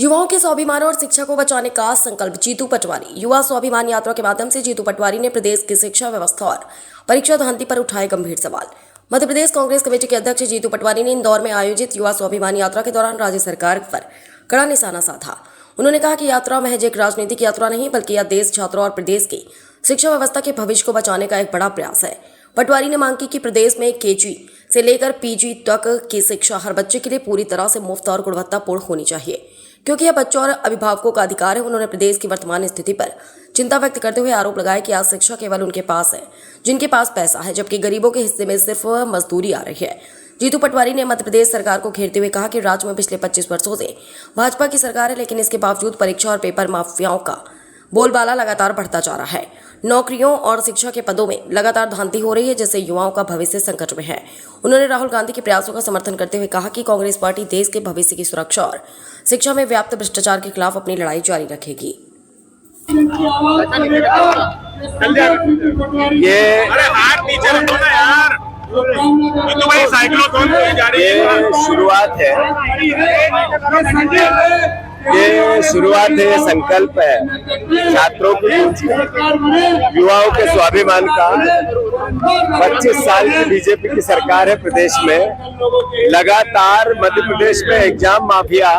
युवाओं के स्वाभिमान और शिक्षा को बचाने का संकल्प। जीतू पटवारी। युवा स्वाभिमान यात्रा के माध्यम से जीतू पटवारी ने प्रदेश की शिक्षा व्यवस्था और परीक्षा धांधली पर उठाए गंभीर सवाल। मध्य प्रदेश कांग्रेस कमेटी के अध्यक्ष जीतू पटवारी ने इंदौर में आयोजित युवा स्वाभिमान यात्रा के दौरान राज्य सरकार पर कड़ा निशाना साधा। उन्होंने कहा कि यात्रा महज एक राजनीतिक यात्रा नहीं, बल्कि यह देश, छात्रों और प्रदेश की शिक्षा व्यवस्था के भविष्य को बचाने का एक बड़ा प्रयास है। पटवारी ने मांग की कि प्रदेश में केजी से लेकर पीजी तक की शिक्षा हर बच्चे के लिए पूरी तरह से मुफ्त और गुणवत्तापूर्ण होनी चाहिए, क्योंकि यह बच्चों और अभिभावकों का अधिकार है। उन्होंने प्रदेश की वर्तमान स्थिति पर चिंता व्यक्त करते हुए आरोप लगाया कि आज शिक्षा केवल उनके पास है जिनके पास पैसा है, जबकि गरीबों के हिस्से में सिर्फ मजदूरी आ रही है। जीतू पटवारी ने मध्य प्रदेश सरकार को घेरते हुए कहा कि राज्य में पिछले 25 वर्षों से भाजपा की सरकार है, लेकिन इसके बावजूद परीक्षा और पेपर माफियाओं का बोलबाला लगातार बढ़ता जा रहा है। नौकरियों और शिक्षा के पदों में लगातार धांधली हो रही है, जिससे युवाओं का भविष्य संकट में है। उन्होंने राहुल गांधी के प्रयासों का समर्थन करते हुए कहा कि कांग्रेस पार्टी देश के भविष्य की सुरक्षा और शिक्षा में व्याप्त भ्रष्टाचार के खिलाफ अपनी लड़ाई जारी रखेगी। ये शुरुआत है, ये संकल्प है छात्रों की, युवाओं के स्वाभिमान का। 25 साल की बीजेपी की सरकार है प्रदेश में। लगातार मध्य प्रदेश में एग्जाम माफिया,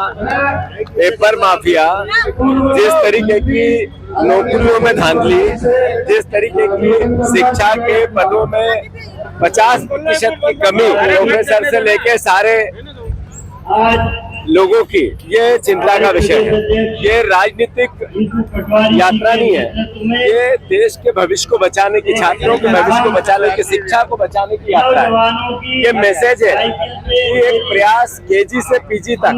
पेपर माफिया, जिस तरीके की नौकरियों में धांधली, जिस तरीके की शिक्षा के पदों में 50% की कमी, प्रोफेसर से लेके सारे लोगों की, ये चिंता का विषय है। ये राजनीतिक यात्रा नहीं है, ये देश के भविष्य को बचाने की, छात्रों के भविष्य को बचाने की, शिक्षा को बचाने की यात्रा है। ये मैसेज है कि एक प्रयास केजी से पीजी तक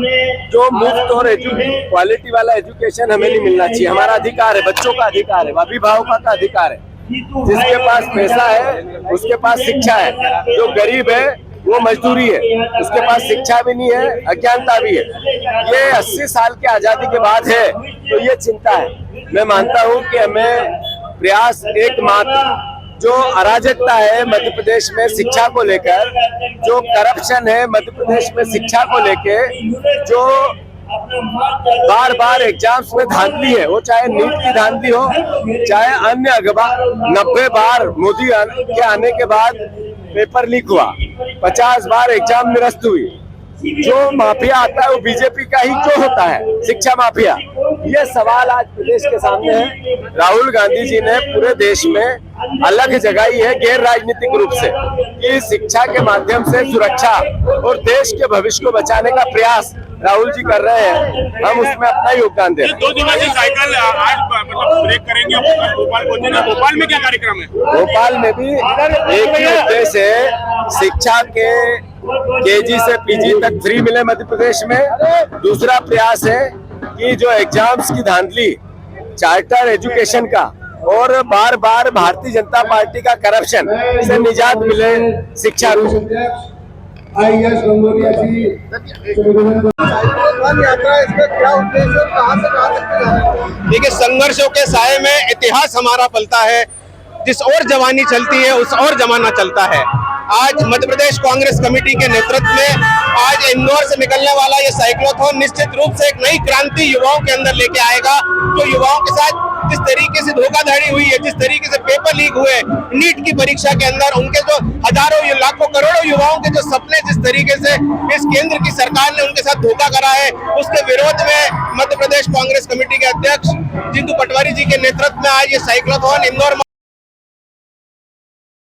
जो मुफ्त और क्वालिटी वाला एजुकेशन हमें नहीं मिलना चाहिए। हमारा अधिकार है, बच्चों का अधिकार है, अभिभावकों का अधिकार है। जिसके पास पैसा है उसके पास शिक्षा है, जो गरीब है वो मजदूरी है, उसके पास शिक्षा भी नहीं है, अज्ञानता भी है। ये 80 साल की आजादी के बाद है, तो ये चिंता है। मैं मानता हूँ कि हमें प्रयास एकमात्र, जो अराजकता है मध्य प्रदेश में शिक्षा को लेकर, जो करप्शन है मध्य प्रदेश में शिक्षा को लेकर, जो बार बार एग्जाम्स में धांधली है, वो चाहे नीट की धांधली हो, चाहे अन्य 90 बार मोदी के आने के बाद पेपर लीक हुआ, 50 बार एग्जाम निरस्त हुई। जो माफिया आता है वो बीजेपी का ही क्यों होता है, शिक्षा माफिया? ये सवाल आज प्रदेश के सामने है। राहुल गांधी जी ने पूरे देश में अलग जगाई है गैर राजनीतिक रूप से, कि शिक्षा के माध्यम से सुरक्षा और देश के भविष्य को बचाने का प्रयास राहुल जी कर रहे हैं। हम उसमें अपना योगदान दे रहे हैं। 2 दिवसीय साइकिल आज मतलब ब्रेक करेंगे, भोपाल पहुंचेंगे। भोपाल में क्या कार्यक्रम है? भोपाल में भी एक ही उद्देश्य है, शिक्षा के केजी से पीजी तक फ्री मिले मध्य प्रदेश में। दूसरा प्रयास है कि जो एग्जाम्स की धांधली, चार्टर एजुकेशन का और बार बार भारतीय जनता पार्टी का करप्शन से निजात मिले शिक्षा को। देखिए, संघर्षों के साये में इतिहास हमारा पलता है। जिस और जवानी चलती है उस और जमाना चलता है। आज मध्य प्रदेश कांग्रेस कमेटी के नेतृत्व में आज इंदौर से निकलने वाला ये साइक्लोथॉन निश्चित रूप से एक नई क्रांति युवाओं के अंदर लेके आएगा। जो युवाओं के साथ जिस तरीके से धोखाधड़ी हुई है, जिस तरीके से पेपर लीक हुए नीट की परीक्षा के अंदर, उनके जो हजारों लाखों करोड़ों युवाओं के जो सपने जिस तरीके से इस केंद्र की सरकार ने उनके साथ धोखा करा है, उसके विरोध में मध्य प्रदेश कांग्रेस कमेटी के अध्यक्ष जीतू पटवारी जी के नेतृत्व में आज ये साइक्लोथॉन इंदौर